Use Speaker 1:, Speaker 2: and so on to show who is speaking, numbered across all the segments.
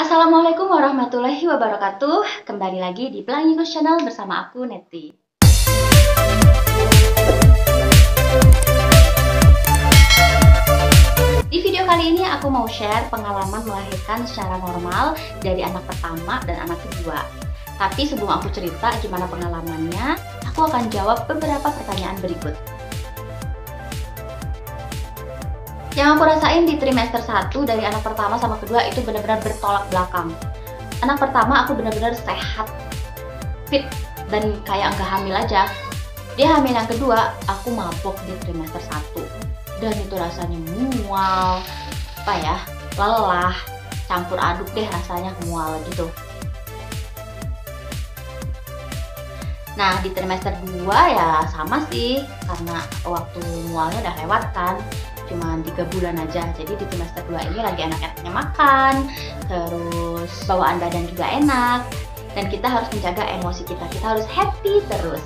Speaker 1: Assalamualaikum warahmatullahi wabarakatuh. Kembali lagi di Pelangi News Channel bersama aku, Neti. Di video kali ini aku mau share pengalaman melahirkan secara normal dari anak pertama dan anak kedua. Tapi sebelum aku cerita gimana pengalamannya, aku akan jawab beberapa pertanyaan berikut. Yang aku rasain di trimester 1 dari anak pertama sama kedua itu benar-benar bertolak belakang. Anak pertama aku benar-benar sehat, fit, dan kayak nggak hamil aja. Dia hamil yang kedua, aku mabok di trimester 1. Dan itu rasanya mual, lelah, campur aduk deh rasanya, mual gitu. Nah, di trimester 2 ya sama sih, karena waktu mualnya udah lewat kan. Cuma 3 bulan aja, jadi di trimester 2 ini lagi enak-enaknya makan, terus bawaan badan juga enak, dan kita harus menjaga emosi kita harus happy terus.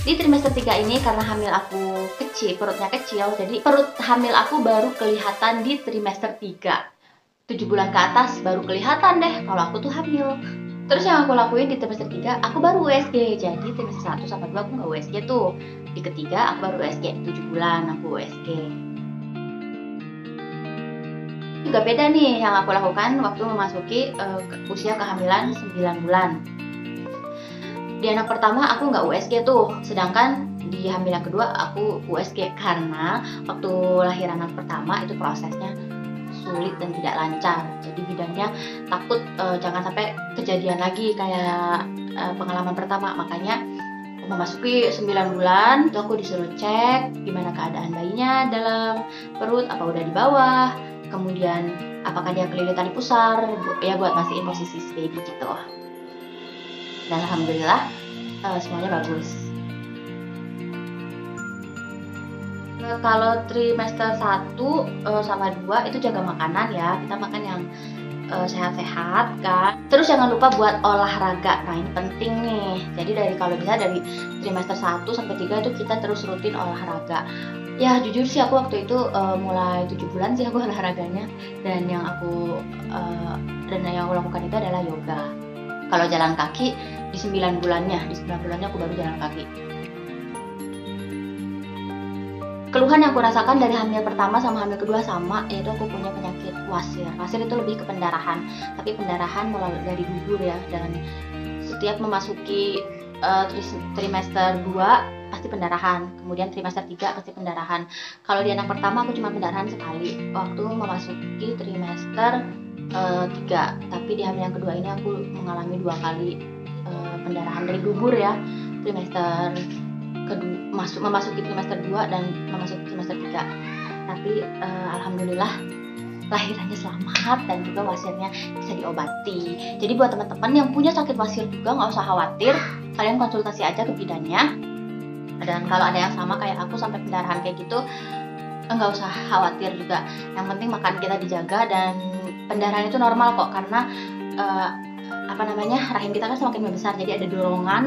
Speaker 1: Di trimester 3 ini karena hamil aku kecil, perutnya kecil, jadi perut hamil aku baru kelihatan di trimester 3. 7 bulan ke atas baru kelihatan deh kalau aku tuh hamil. Terus yang aku lakuin di trimester 3, aku baru USG. Jadi trimester 1 sampai 2 aku nggak USG tuh. Di ketiga aku baru USG, 7 bulan aku USG. Juga beda nih yang aku lakukan waktu memasuki usia kehamilan 9 bulan. Di anak pertama aku nggak USG tuh, sedangkan di hamil yang kedua aku USG karena waktu lahir anak pertama itu prosesnya sulit dan tidak lancar. Jadi bidannya takut jangan sampai kejadian lagi kayak pengalaman pertama. Makanya memasuki 9 bulan itu aku disuruh cek gimana keadaan bayinya dalam perut, apa udah di bawah, kemudian apakah dia kelilitan di pusar, ya buat mastiin posisi baby gitu. Dan alhamdulillah semuanya bagus. Kalau trimester 1 sama 2 itu jaga makanan ya, kita makan yang sehat-sehat kan. Terus jangan lupa buat olahraga, nah ini penting nih. Jadi kalau bisa dari trimester 1 sampai 3 itu kita terus rutin olahraga. Ya jujur sih aku waktu itu mulai 7 bulan sih aku olahraganya, dan yang aku lakukan itu adalah yoga. Kalau jalan kaki di 9 bulannya aku baru jalan kaki. Keluhan yang aku rasakan dari hamil pertama sama hamil kedua sama, yaitu aku punya penyakit wasir. Wasir itu lebih ke pendarahan, tapi pendarahan mulai dari dubur ya, dan setiap memasuki trimester 2 pasti pendarahan, kemudian trimester 3 pasti pendarahan. Kalau di anak pertama aku cuma pendarahan sekali waktu memasuki trimester 3, tapi di hamil yang kedua ini aku mengalami 2 kali pendarahan dari dubur ya, trimester memasuki trimester 2 dan memasuki trimester 3. Tapi alhamdulillah lahirannya selamat dan juga wasirnya bisa diobati. Jadi buat teman-teman yang punya sakit wasir juga nggak usah khawatir, kalian konsultasi aja ke bidannya. Dan kalau ada yang sama kayak aku sampai pendarahan kayak gitu, nggak usah khawatir juga. Yang penting makan kita dijaga, dan pendarahan itu normal kok, karena rahim kita kan semakin membesar, jadi ada dorongan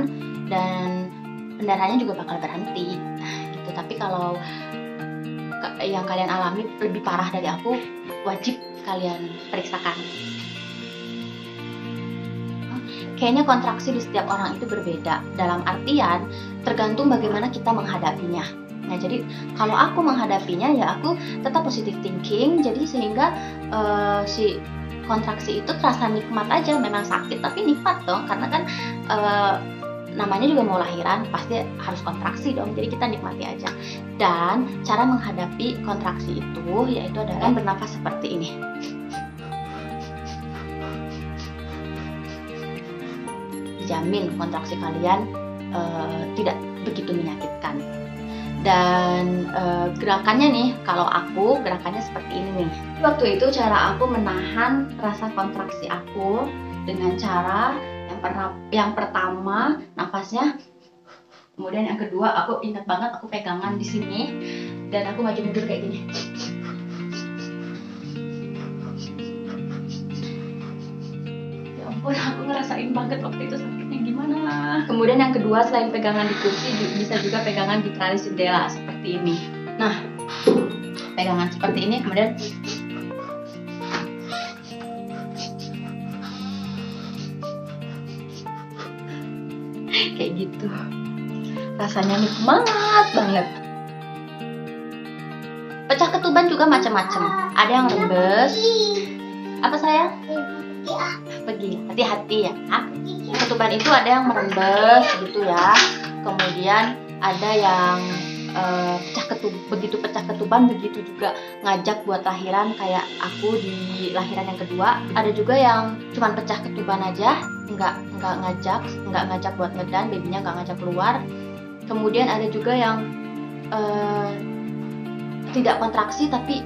Speaker 1: dan pendarahannya juga bakal berhenti gitu. Tapi kalau yang kalian alami lebih parah dari aku, wajib kalian periksakan. Kayaknya kontraksi di setiap orang itu berbeda, dalam artian tergantung bagaimana kita menghadapinya. Nah jadi kalau aku menghadapinya ya aku tetap positive thinking, jadi sehingga si kontraksi itu terasa nikmat aja. Memang sakit tapi nikmat dong, karena kan namanya juga mau lahiran, pasti harus kontraksi dong, jadi kita nikmati aja. Dan cara menghadapi kontraksi itu yaitu adalah bernafas seperti ini. Dijamin kontraksi kalian tidak begitu menyakitkan. Dan gerakannya nih, kalau aku gerakannya seperti ini nih. Waktu itu cara aku menahan rasa kontraksi aku dengan cara yang pertama nafasnya, kemudian yang kedua aku ingat banget aku pegangan di sini dan aku maju mundur kayak gini. Ya ampun, aku ngerasain banget waktu itu sakitnya gimana. Kemudian yang kedua, selain pegangan di kursi bisa juga pegangan di tralis jendela seperti ini. Nah, pegangan seperti ini, kemudian kayak gitu. Rasanya nikmat banget. Pecah ketuban juga macam-macam. Ada yang rembes. Apa sayang? Pergi, hati-hati ya. Ketuban itu ada yang merembes gitu ya. Kemudian ada yang begitu pecah ketuban begitu juga ngajak buat lahiran kayak aku di lahiran yang kedua. Ada juga yang cuman pecah ketuban aja, nggak ngajak buat ngedan, babynya nggak ngajak keluar. Kemudian ada juga yang tidak kontraksi tapi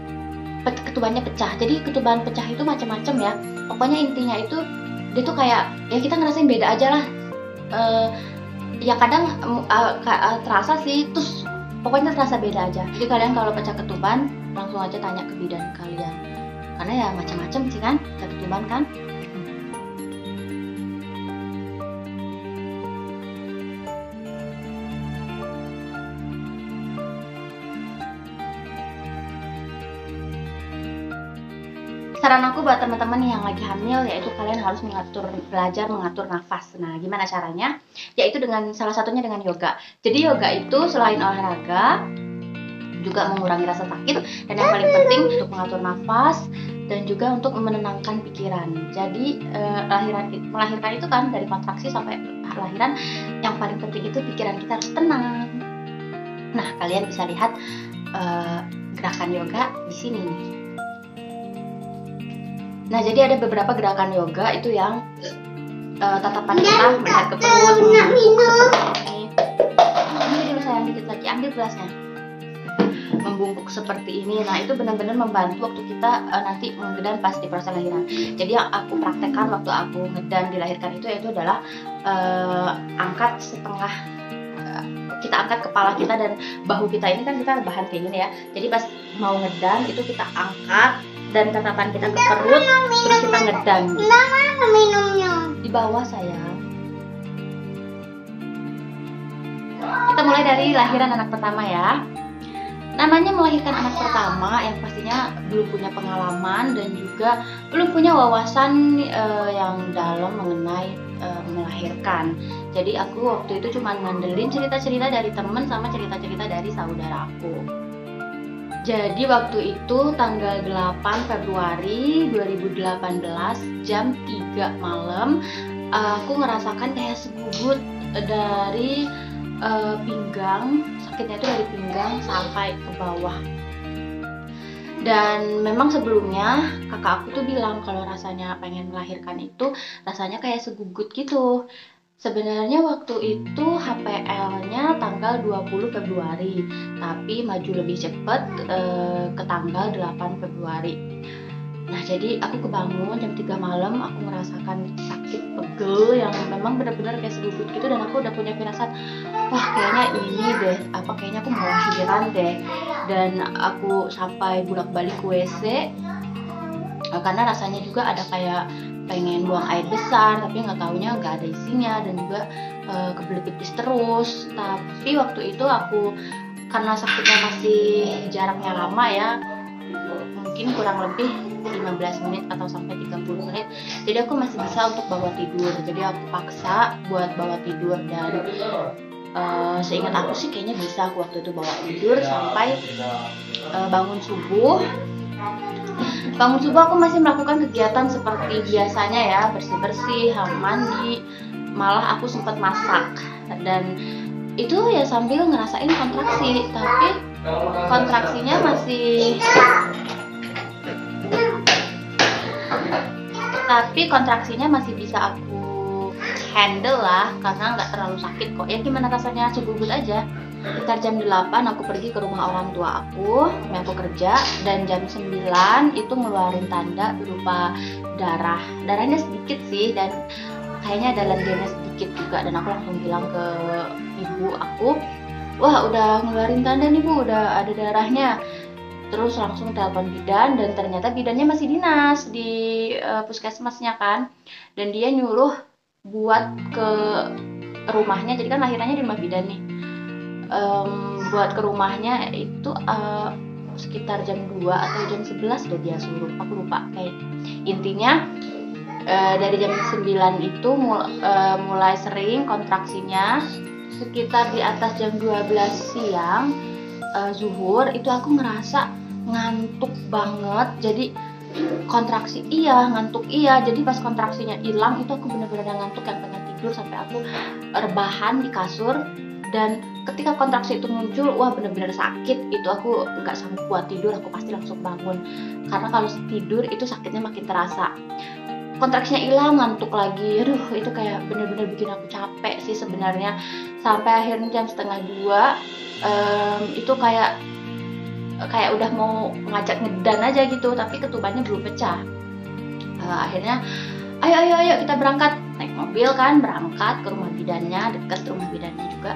Speaker 1: ketubannya pecah. Jadi ketuban pecah itu macam-macam ya. Pokoknya intinya itu dia tuh kayak ya kita ngerasain beda aja lah. Ya kadang terasa sih, terus pokoknya terasa beda aja. Jadi kalian kalau pecah ketuban langsung aja tanya ke bidan kalian, karena ya macam-macam sih kan pecah ketuban kan. Saran aku buat teman-teman yang lagi hamil yaitu kalian harus belajar mengatur nafas. Nah, gimana caranya? Yaitu dengan salah satunya dengan yoga. Jadi yoga itu selain olahraga juga mengurangi rasa sakit, dan yang paling penting untuk mengatur nafas dan juga untuk menenangkan pikiran. Jadi melahirkan itu kan dari kontraksi sampai lahiran, yang paling penting itu pikiran kita harus tenang. Nah, kalian bisa lihat gerakan yoga di sini nih. Nah, jadi ada beberapa gerakan yoga itu yang tatapan kita melihat ke perut, seperti ini. Ambil dulu sayang dikit lagi, ambil gelasnya. Membungkuk seperti ini. Nah, itu benar-benar membantu waktu kita nanti ngedan pas di proses lahiran. Jadi yang aku praktekkan waktu aku ngedan dilahirkan itu yaitu adalah angkat setengah, kita angkat kepala kita dan bahu kita ini kan kita bahan kayak gini ya. Jadi pas mau ngedan itu kita angkat dan tatapan kita ke perut, terus kita ngedang.
Speaker 2: Mana minumnya?
Speaker 1: Di bawah sayang. Kita mulai dari lahiran anak pertama ya. Namanya melahirkan anak pertama yang pastinya belum punya pengalaman dan juga belum punya wawasan yang dalam mengenai melahirkan. Jadi aku waktu itu cuma ngandelin cerita-cerita dari temen sama cerita-cerita dari saudara aku. Jadi waktu itu tanggal 8 Februari 2018 jam 3 malam aku ngerasakan kayak segugut dari pinggang, sakitnya itu dari pinggang sampai ke bawah. Dan memang sebelumnya kakak aku tuh bilang kalau rasanya pengen melahirkan itu rasanya kayak segugut gitu. Sebenarnya waktu itu HPL-nya tanggal 20 Februari, tapi maju lebih cepat ke tanggal 8 Februari. Nah, jadi aku kebangun jam 3 malam, aku merasakan sakit pegel yang memang benar-benar kayak segugut gitu, dan aku udah punya firasat, wah kayaknya ini deh, kayaknya aku mau lahiran deh. Dan aku sampai bolak-balik ke WC, karena rasanya juga ada kayak pengen buang air besar, tapi nggak taunya nggak ada isinya, dan juga kebelet pipis terus. Tapi waktu itu aku karena sakitnya masih jaraknya lama ya, mungkin kurang lebih 15 menit atau sampai 30 menit, jadi aku masih bisa untuk bawa tidur. Jadi aku paksa buat bawa tidur, dan seingat aku sih kayaknya bisa aku waktu itu bawa tidur sampai bangun subuh. Bangun subuh aku masih melakukan kegiatan seperti biasanya ya, bersih-bersih, mandi, malah aku sempat masak. Dan itu ya sambil ngerasain kontraksi, tapi kontraksinya masih bisa aku handle lah, karena nggak terlalu sakit kok. Ya gimana rasanya, segugut aja. Sekitar jam 8 aku pergi ke rumah orang tua aku kerja, dan jam 9 itu ngeluarin tanda berupa darah. Darahnya sedikit sih, dan kayaknya ada lendirnya sedikit juga, dan aku langsung bilang ke ibu aku, wah udah ngeluarin tanda nih bu, udah ada darahnya. Terus langsung telepon bidan, dan ternyata bidannya masih dinas di puskesmasnya kan, dan dia nyuruh buat ke rumahnya. Jadi kan lahirannya di rumah bidan nih, buat ke rumahnya itu sekitar jam 2 atau jam 11 udah dia suruh, aku lupa kayak. Intinya dari jam 9 itu mulai sering kontraksinya. Sekitar di atas jam 12 siang zuhur itu aku ngerasa ngantuk banget. Jadi kontraksi iya, ngantuk iya. Jadi pas kontraksinya hilang itu aku bener-bener ngantuk yang pengen tidur sampai aku rebahan di kasur. Dan ketika kontraksi itu muncul, wah bener-bener sakit. Itu aku nggak sanggup buat tidur, aku pasti langsung bangun. Karena kalau tidur itu sakitnya makin terasa. Kontraksinya hilang, ngantuk lagi. Aduh, itu kayak bener-bener bikin aku capek sih sebenarnya. Sampai akhirnya jam 1:30 itu kayak udah mau ngajak ngedan aja gitu, tapi ketubannya belum pecah. Akhirnya ayo kita berangkat, naik mobil kan, berangkat ke rumah bidannya, dekat rumah bidannya juga.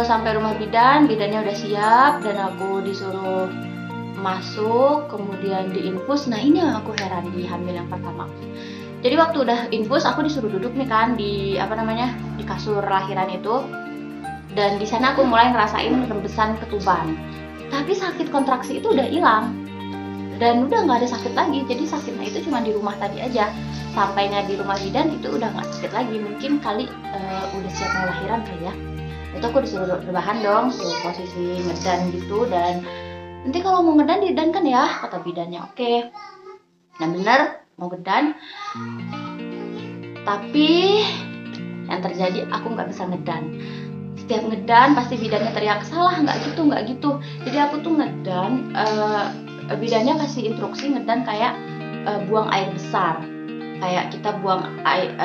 Speaker 1: Sampai rumah bidannya udah siap dan aku disuruh masuk, kemudian diinfus. Nah ini yang aku heran di hamil yang pertama. Jadi waktu udah infus aku disuruh duduk nih kan di di kasur lahiran itu, dan di sana aku mulai ngerasain rembesan ketuban. Tapi sakit kontraksi itu udah hilang dan udah nggak ada sakit lagi. Jadi sakitnya itu cuma di rumah tadi aja. Sampainya di rumah bidan itu udah nggak sakit lagi. Mungkin kali udah siap mau lahiran kali ya. Itu aku disuruh rebahan dong, suruh posisi ngedan gitu, dan nanti kalau mau ngedan didan kan ya, kata bidannya. Oke. Nah bener mau ngedan, tapi yang terjadi aku nggak bisa ngedan. Setiap ngedan pasti bidannya teriak, salah, nggak gitu. Jadi aku tuh ngedan, bidannya kasih instruksi ngedan kayak buang air besar, kayak kita buang air,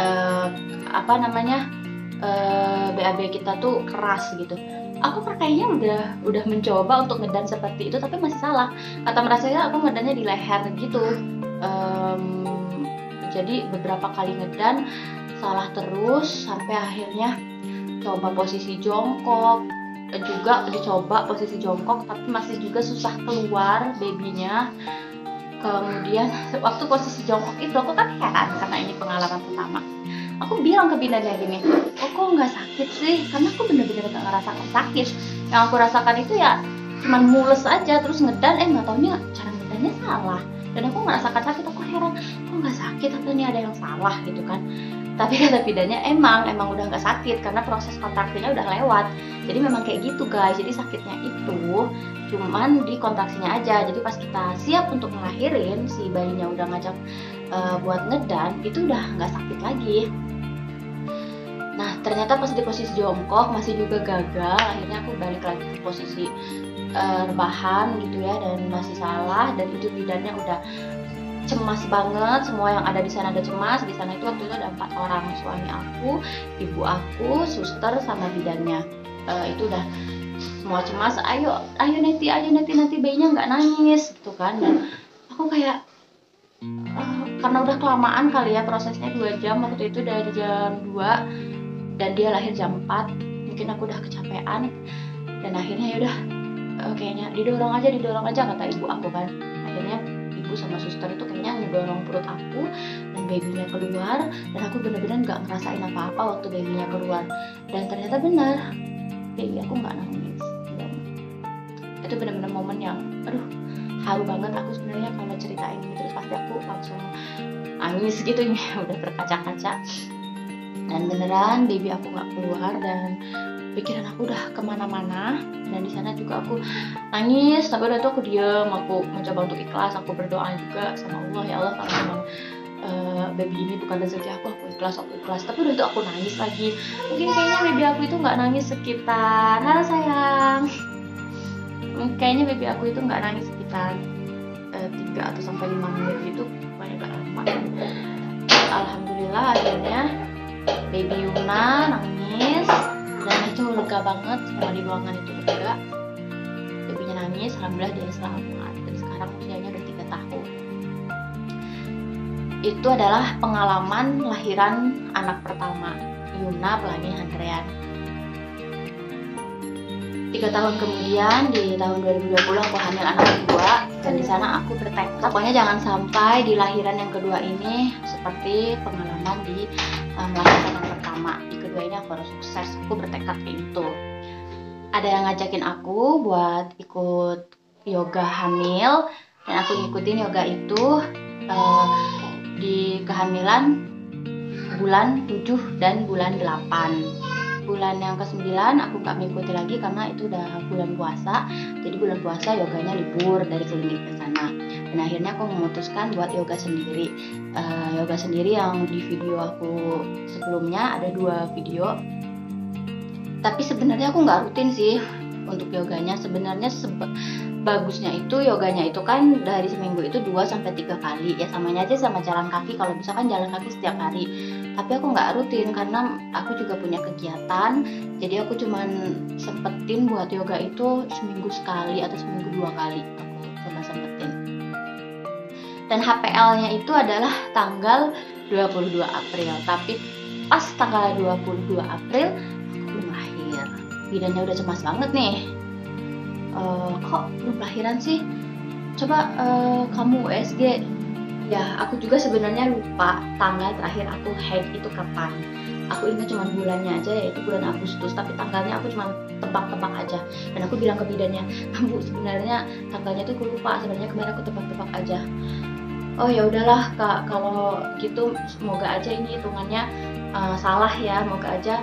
Speaker 1: BAB kita tuh keras gitu. Aku kayaknya udah mencoba untuk ngedan seperti itu, tapi masih salah. Kata merasanya aku ngedannya di leher gitu. Jadi beberapa kali ngedan salah terus sampai akhirnya coba posisi jongkok, juga dicoba posisi jongkok tapi masih juga susah keluar babynya. Kemudian waktu posisi jongkok itu aku kan heran karena ini pengalaman pertama. Aku bilang ke bidannya gini, kok nggak sakit sih? Karena aku bener-bener gak ngerasakan sakit. Yang aku rasakan itu ya cuman mules aja, terus ngedan, nggak taunya cara ngedannya salah. Dan aku merasakan sakit, aku heran, kok nggak sakit? Atau ini ada yang salah gitu kan? Tapi kata bidannya emang udah nggak sakit karena proses kontraksinya udah lewat. Jadi memang kayak gitu guys. Jadi sakitnya itu cuman di kontraksinya aja. Jadi pas kita siap untuk ngelahirin, si bayinya udah ngajak buat ngedan, itu udah nggak sakit lagi. Nah ternyata pas di posisi jongkok masih juga gagal. Akhirnya aku balik lagi ke posisi rebahan gitu ya, dan masih salah. Dan itu bidannya udah cemas banget, semua yang ada di sana ada cemas. Di sana itu waktu itu ada 4 orang, suami aku, ibu aku, suster sama bidannya. Itu udah semua cemas, ayo nanti bayinya nggak nangis gitu kan. Dan aku kayak karena udah kelamaan kali ya prosesnya 2 jam waktu itu, dari jam 2 dan dia lahir jam 4, mungkin aku udah kecapean. Dan akhirnya yaudah kayaknya didorong aja kata ibu aku kan. Akhirnya ibu sama suster itu kayaknya ngedorong perut aku dan babynya keluar, dan aku bener-bener nggak ngerasain apa-apa waktu babynya keluar. Dan ternyata benar, baby aku nggak nangis. Dan itu bener-bener momen yang haru banget. Aku sebenarnya kalau ceritain ini terus pasti aku langsung nangis gitu ini udah berkaca-kaca. Dan beneran baby aku nggak keluar, dan pikiran aku udah kemana-mana. Dan di sana juga aku nangis, tapi udah tuh aku diem, aku mencoba untuk ikhlas, aku berdoa juga sama Allah, ya Allah kalau memang baby ini bukan rezeki aku ikhlas. Tapi udah itu aku nangis lagi. Mungkin kayaknya baby aku itu nggak nangis sekitar, halo sayang, kayaknya baby aku itu nggak nangis sekitar 3 atau sampai 5 menit gitu, banyak gak lama. Alhamdulillah akhirnya baby Yuna nangis, dan itu lega banget, semua di ruangan itu lega. Babynya nangis, alhamdulillah dia selamat, dan sekarang usianya udah 3 tahun. Itu adalah pengalaman lahiran anak pertama, Yuna Pelangi Handrean. 3 tahun kemudian, di tahun 2020 aku hamil anak kedua, dan di sana aku bertekad pokoknya jangan sampai di lahiran yang kedua ini seperti pengalaman di melahirkan yang pertama. Di kedua ini aku harus sukses, aku bertekad kayak gitu. Ada yang ngajakin aku buat ikut yoga hamil, dan aku ngikutin yoga itu. di kehamilan bulan 7 dan bulan 8. Bulan yang ke-9 aku nggak mengikuti lagi karena itu udah bulan puasa. Jadi bulan puasa yoganya libur dari klinik ke sana. Dan akhirnya aku memutuskan buat yoga sendiri. Yoga sendiri yang di video aku sebelumnya ada 2 video. Tapi sebenarnya aku nggak rutin sih untuk yoganya. Sebenarnya bagusnya itu yoganya itu kan dari seminggu itu 2-3 kali. Ya samanya aja sama jalan kaki, kalau misalkan jalan kaki setiap hari. Tapi aku nggak rutin karena aku juga punya kegiatan. Jadi aku cuman sempetin buat yoga itu seminggu sekali atau seminggu 2 kali. Aku coba sempetin. Dan HPL-nya itu adalah tanggal 22 April. Tapi pas tanggal 22 April aku belum lahir. Bidannya udah cemas banget nih. Kok belum lahiran sih? Coba kamu USG. Ya, aku juga sebenarnya lupa tanggal terakhir aku haid itu kapan. Aku ingat cuma bulannya aja, yaitu bulan Agustus. Tapi tanggalnya aku cuma tebak-tebak aja. Dan aku bilang ke bidannya, Bu, sebenarnya tanggalnya tuh aku lupa. Sebenarnya kemarin aku tebak-tebak aja. Oh ya udahlah Kak, kalau gitu semoga aja ini hitungannya salah ya. Semoga aja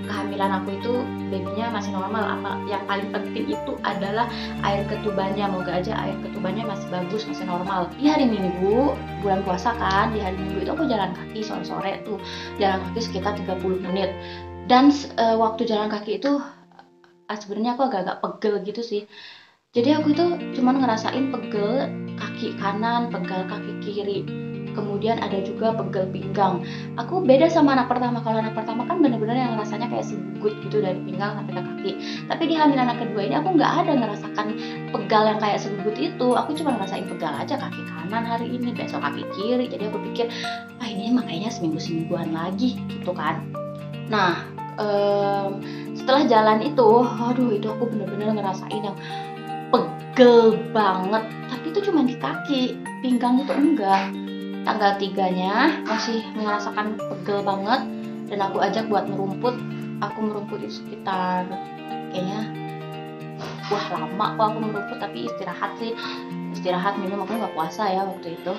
Speaker 1: kehamilan aku itu babynya masih normal. Yang paling penting itu adalah air ketubannya. Moga aja air ketubannya masih bagus, masih normal. Di hari Minggu, bulan puasa kan, di hari Minggu itu aku jalan kaki sore-sore tuh, jalan kaki sekitar 30 menit. Dan waktu jalan kaki itu sebenarnya aku agak-agak pegel gitu sih. Jadi aku itu cuman ngerasain pegel kaki kanan, pegel kaki kiri. Kemudian ada juga pegel pinggang. Aku beda sama anak pertama. Kalau anak pertama kan bener-bener yang rasanya kayak sebugut gitu dari pinggang sampai ke kaki. Tapi di hamil anak kedua ini aku nggak ada ngerasakan pegal yang kayak sebugut itu. Aku cuma ngerasain pegal aja kaki kanan hari ini, besok kaki kiri. Jadi aku pikir, ini makanya seminggu-semingguan lagi gitu kan. Nah, setelah jalan itu, itu aku bener-bener ngerasain yang pegel banget. Tapi itu cuma di kaki, pinggang itu enggak. Tanggal 3-nya masih merasakan pegel banget dan aku ajak buat merumput. Aku merumput itu sekitar kayaknya lama kok aku merumput, tapi istirahat minum. Aku nggak puasa ya waktu itu.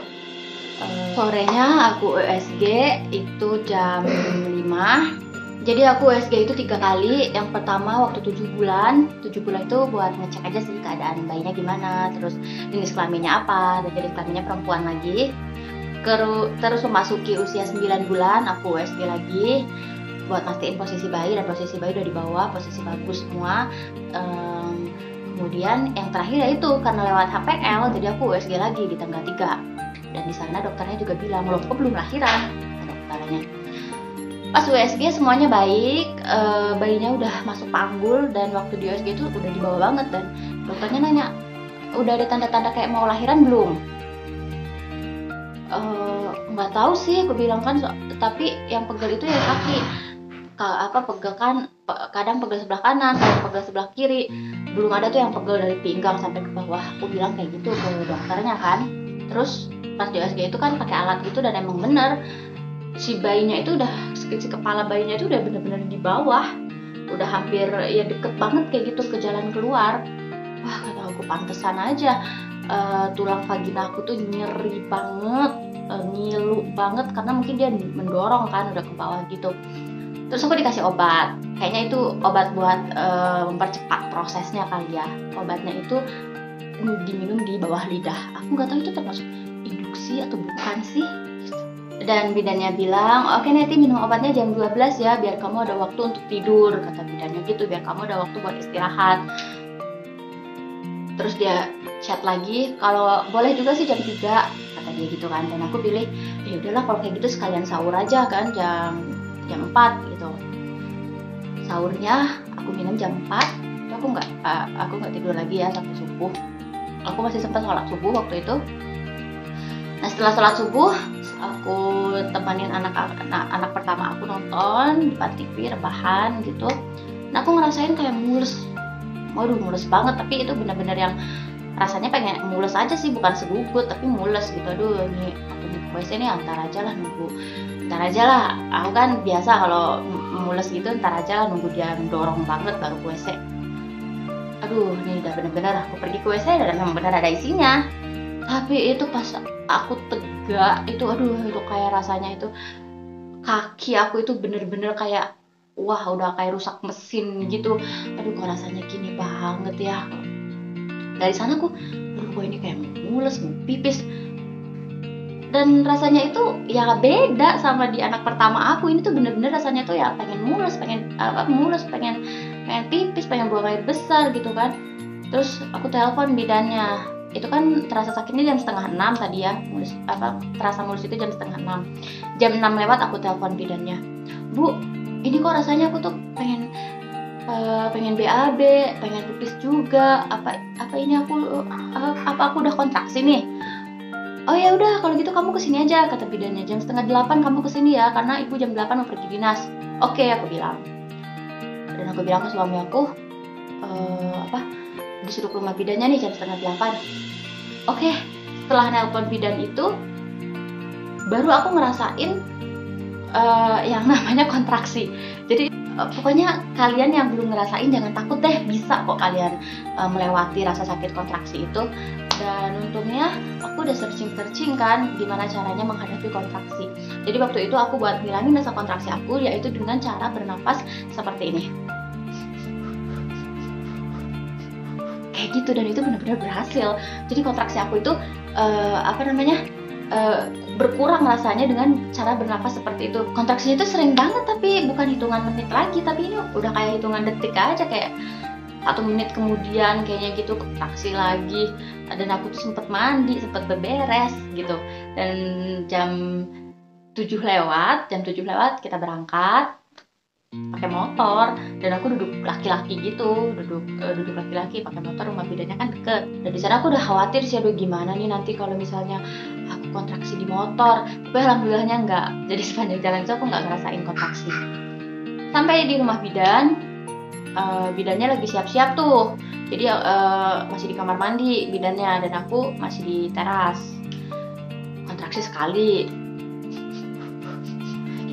Speaker 1: Sorenya aku USG itu jam 5. Jadi aku USG itu 3 kali. Yang pertama waktu 7 bulan. 7 bulan itu buat ngecek aja sih keadaan bayinya gimana, terus jenis kelaminnya apa, dan jenis kelaminnya perempuan lagi. Terus memasuki usia 9 bulan aku USG lagi buat mastiin posisi bayi, dan posisi bayi udah di bawah, posisi bagus semua. Kemudian yang terakhir yaitu karena lewat HPL, jadi aku USG lagi di tanggal 3. Dan di sana dokternya juga bilang, loh kok belum lahiran, dokternya. Pas USG semuanya baik, bayinya udah masuk panggul, dan waktu di USG itu udah di bawah banget. Dan dokternya nanya, udah ada tanda-tanda kayak mau lahiran belum? Nggak tahu sih, aku bilang kan, tapi yang pegel itu ya kaki. Pegel kan, kadang pegel sebelah kanan, kadang pegel sebelah kiri. Belum ada tuh yang pegel dari pinggang sampai ke bawah. Aku bilang kayak gitu ke dokternya kan. Terus pas di USG itu kan pakai alat gitu, dan emang bener si bayinya itu udah, si kepala bayinya itu udah bener-bener di bawah, udah hampir ya deket banget kayak gitu ke jalan keluar. Wah, kata aku pantesan aja tulang vagina aku tuh nyeri banget, ngilu banget, karena mungkin dia mendorong kan udah ke bawah gitu. Terus aku dikasih obat, kayaknya itu obat buat mempercepat prosesnya kali ya. Obatnya itu diminum di bawah lidah. Aku nggak tahu itu termasuk induksi atau bukan sih. Dan bidannya bilang, oke Neti minum obatnya jam 12 ya, biar kamu ada waktu untuk tidur, kata bidannya gitu, biar kamu ada waktu buat istirahat. Terus dia chat lagi, kalau boleh juga sih jam 3, kata dia gitu kan. Dan aku pilih, ya udahlah kalau kayak gitu sekalian sahur aja kan, jam 4 gitu. Sahurnya aku minum jam 4, aku nggak tidur lagi ya sampai subuh. Aku masih sempat sholat subuh waktu itu. Nah setelah sholat subuh, aku temanin anak pertama aku nonton di depan TV rebahan gitu. Nah aku ngerasain kayak mules banget, tapi itu benar-benar yang rasanya pengen mules aja sih, bukan segugut tapi mules gitu. Aduh, ini aku di WC ini ntar aja lah. Aku kan biasa kalau mules gitu ntar aja lah, nunggu dia mendorong banget baru ke WC. Aduh, ini udah benar-benar aku pergi ke WC dan memang benar ada isinya. Tapi itu pas aku tegak itu, aduh itu kayak rasanya itu kaki aku itu bener-bener kayak wah udah kayak rusak mesin gitu. Aduh kok rasanya gini banget ya. Dari sana aku, aduh kok ini kayak mules, mau pipis. Dan rasanya itu ya beda sama di anak pertama aku. Ini tuh bener-bener rasanya tuh ya pengen mules, pengen pipis, pengen buang air besar gitu kan. Terus aku telepon bidannya. Itu kan terasa sakitnya jam 5:30 tadi ya, terasa mulus itu jam 5:30. Jam 6 lewat aku telepon bidannya, Bu, ini kok rasanya aku tuh pengen BAB, pengen pipis juga, apa ini aku udah kontraksi nih? Oh ya udah kalau gitu kamu kesini aja, kata bidannya, jam 7:30 kamu kesini ya, karena ibu jam 8 mau pergi dinas. Oke, aku bilang. Dan aku bilang ke suami aku, disuruh ke rumah bidannya nih jam 7:30. Oke, setelah nelpon bidan itu baru aku ngerasain yang namanya kontraksi. Jadi pokoknya kalian yang belum ngerasain jangan takut deh, bisa kok kalian melewati rasa sakit kontraksi itu. Dan untungnya aku udah searching kan gimana caranya menghadapi kontraksi. Jadi waktu itu aku buat ngilangin rasa kontraksi aku yaitu dengan cara bernafas seperti ini. Kayak gitu, dan itu benar-benar berhasil. Jadi kontraksi aku itu berkurang rasanya dengan cara bernafas seperti itu. Kontraksinya itu sering banget, tapi bukan hitungan menit lagi, tapi ini udah kayak hitungan detik aja, kayak 1 menit kemudian kayaknya gitu kontraksi lagi. Dan aku tuh sempet mandi, sempet beberes gitu. Dan jam 7 lewat kita berangkat pakai motor, dan aku duduk laki-laki gitu, duduk laki-laki pakai motor. Rumah bidannya kan deket, dan di sana aku udah khawatir sih, aduh gimana nih nanti kalau misalnya aku kontraksi di motor. Tapi alhamdulillahnya enggak, jadi sepanjang jalan itu aku nggak ngerasain kontraksi. Sampai di rumah bidan, bidannya lagi siap-siap tuh, jadi masih di kamar mandi bidannya, dan aku masih di teras. Kontraksi sekali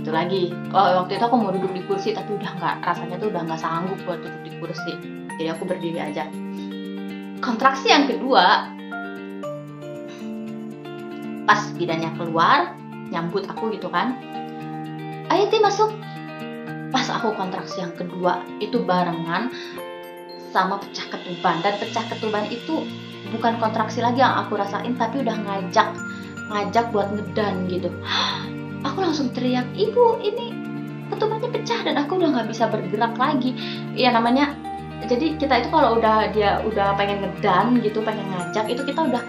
Speaker 1: itu lagi. Waktu itu aku mau duduk di kursi, tapi udah nggak, rasanya tuh udah nggak sanggup buat duduk di kursi, jadi aku berdiri aja. Kontraksi yang kedua, pas bidannya keluar nyambut aku gitu kan, ayo Ti masuk. Pas aku kontraksi yang kedua itu barengan sama pecah ketuban, dan pecah ketuban itu bukan kontraksi lagi yang aku rasain, tapi udah ngajak buat ngedan gitu. Aku langsung teriak, ibu ini ketubannya pecah, dan aku udah nggak bisa bergerak lagi. Ya namanya, jadi kita itu kalau dia udah pengen ngedan gitu, pengen ngajak, itu kita udah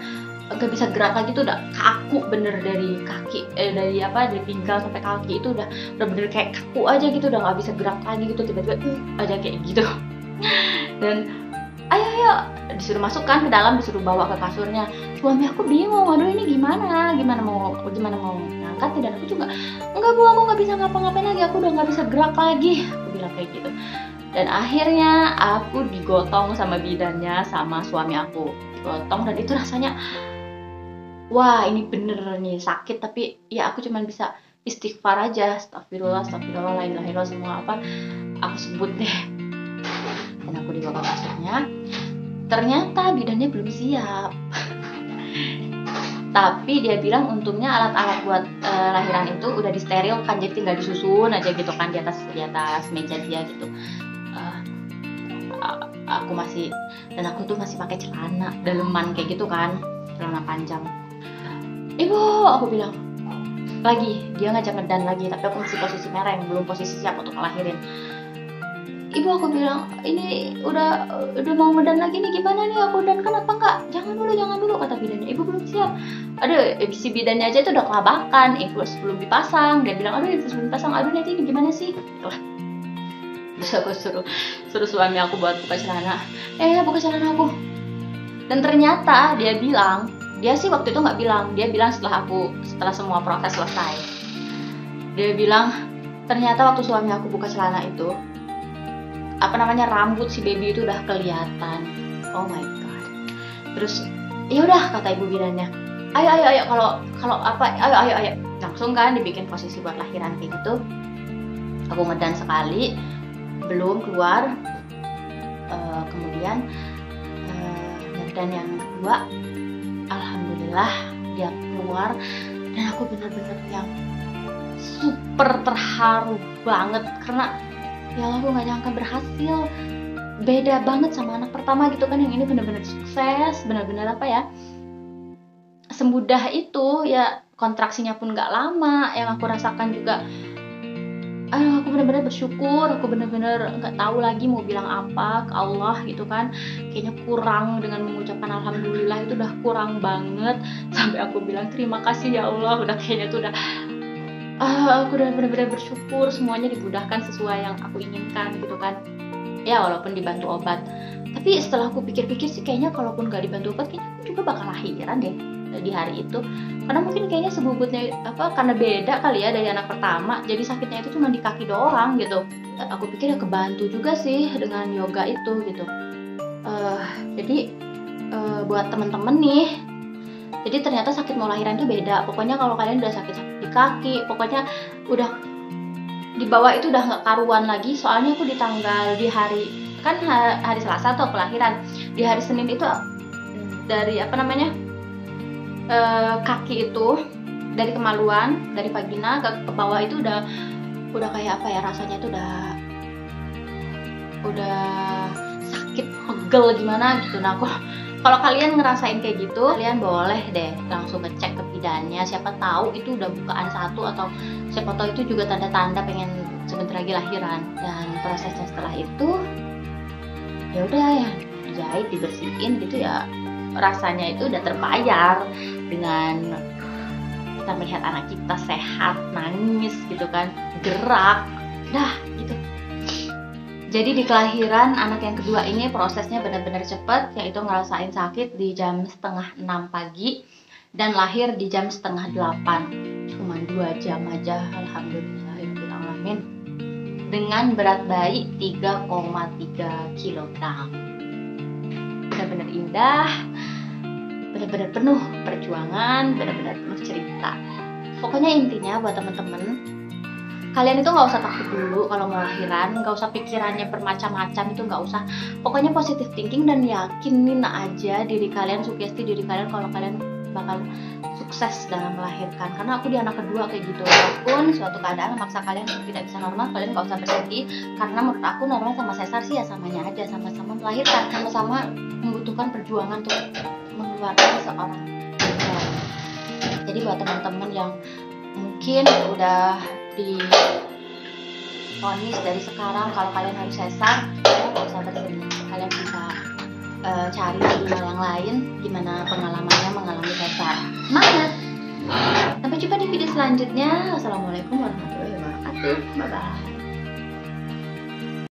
Speaker 1: nggak bisa gerak lagi, tuh udah kaku bener dari kaki, dari pinggang sampai kaki itu udah bener kayak kaku aja gitu, udah nggak bisa gerak lagi gitu, tiba-tiba aja kayak gitu. Dan ayo disuruh masuk kan ke dalam, disuruh bawa ke kasurnya. Suami aku bingung, aduh ini gimana mau ngangkat, dan aku juga enggak Bu, aku nggak bisa ngapa-ngapain lagi, aku udah nggak bisa gerak lagi, aku bilang kayak gitu. Dan akhirnya aku digotong sama bidannya sama suami aku, digotong, dan itu rasanya wah ini bener nih sakit, tapi ya aku cuman bisa istighfar aja, astagfirullah, la ilaha illallah, semua apa aku sebut deh. Dan aku dibawa ke kasurnya, ternyata bidannya belum siap. Tapi dia bilang untungnya alat-alat buat lahiran itu udah disterilkan, jadi tinggal disusun aja gitu kan di atas meja dia gitu. Aku tuh masih pakai celana daleman kayak gitu kan, celana panjang. Ibu, aku bilang lagi, dia ngajak ngedan lagi, tapi aku masih posisi mereng, belum posisi siap untuk ngelahirin. Ibu, aku bilang ini udah mau ngedan lagi nih, gimana nih aku dan kan apa enggak? Jangan dulu kata bidannya, ibu belum siap. Aduh, si bidannya aja itu udah kelabakan, infus belum dipasang. Dia bilang, aduh infus belum dipasang, aduh nanti ini gimana sih? Terus aku suruh suami aku buat buka celana. Buka celana aku. Dan ternyata dia sih waktu itu nggak bilang, dia bilang setelah semua proses selesai. Dia bilang ternyata waktu suami aku buka celana itu, rambut si baby itu udah kelihatan. Oh my god. Terus ya udah kata ibu bidannya, ayo ayo langsung kan dibikin posisi buat lahiran kayak gitu. Aku ngedan sekali, belum keluar. Kemudian ngedan yang kedua, alhamdulillah alhamdulillah dia keluar, dan aku bener-bener yang super terharu banget karena ya Allah, aku nggak nyangka berhasil. Beda banget sama anak pertama gitu kan, yang ini bener-bener sukses, bener-bener apa ya, semudah itu ya, kontraksinya pun nggak lama. Yang aku rasakan juga, aku bener-bener bersyukur, aku bener-bener nggak tahu lagi mau bilang apa ke Allah gitu kan. Kayaknya kurang dengan mengucapkan alhamdulillah, itu udah kurang banget. Sampai aku bilang terima kasih ya Allah, udah kayaknya tuh udah aku udah bener-bener bersyukur, semuanya dimudahkan sesuai yang aku inginkan gitu kan. Ya walaupun dibantu obat, tapi setelah aku pikir-pikir sih kayaknya kalaupun gak dibantu obat, kayaknya aku juga bakal lahiran deh di hari itu. Karena mungkin kayaknya sebubutnya karena beda kali ya dari anak pertama, jadi sakitnya itu cuma di kaki doang gitu. Aku pikir ya kebantu juga sih dengan yoga itu gitu. Jadi buat temen-temen nih, jadi ternyata sakit mau lahiran itu beda. Pokoknya kalau kalian udah sakit di kaki, pokoknya udah di bawah itu udah nggak karuan lagi. Soalnya aku di hari kan hari Selasa tuh kelahiran, di hari Senin itu dari kaki itu, dari kemaluan, dari vagina ke bawah itu udah kayak apa ya, rasanya itu udah sakit pegel gimana gitu. Nah kalau kalian ngerasain kayak gitu, kalian boleh deh langsung ngecek ke bidannya. Siapa tahu itu udah bukaan satu, atau siapa tahu itu juga tanda-tanda pengen sebentar lagi lahiran. Dan prosesnya setelah itu, ya udah ya dijahit, dibersihin gitu ya. Rasanya itu udah terbayar dengan kita melihat anak kita sehat, nangis gitu kan, gerak, dah gitu. Jadi di kelahiran anak yang kedua ini prosesnya benar-benar cepat, yaitu ngerasain sakit di jam 5:30 pagi dan lahir di jam 7:30. Cuma 2 jam aja, alhamdulillahirobbilalamin. Dengan berat bayi 3,3 kg. Benar-benar indah, benar-benar penuh perjuangan, benar-benar penuh cerita. Pokoknya intinya buat temen-temen, kalian itu nggak usah takut dulu kalau mau lahiran, nggak usah pikirannya bermacam-macam, itu nggak usah. Pokoknya positive thinking dan yakinin aja diri kalian, sugesti diri kalian kalau kalian bakal sukses dalam melahirkan. Karena aku di anak kedua kayak gitu, walaupun suatu keadaan memaksa kalian untuk tidak bisa normal, kalian nggak usah bersedih. Karena menurut aku normal sama sesar sih ya samanya aja, sama-sama melahirkan, sama-sama membutuhkan perjuangan untuk mengeluarkan seorang bayi. Jadi buat teman-teman yang mungkin udah di vonis dari sekarang kalau kalian harus sesar, ya nggak usah bersedih. Kalian bisa cari video yang lain gimana pengalamannya mengalami sesar. Semangat! Sampai jumpa di video selanjutnya. Assalamualaikum warahmatullahi wabarakatuh. Bye bye.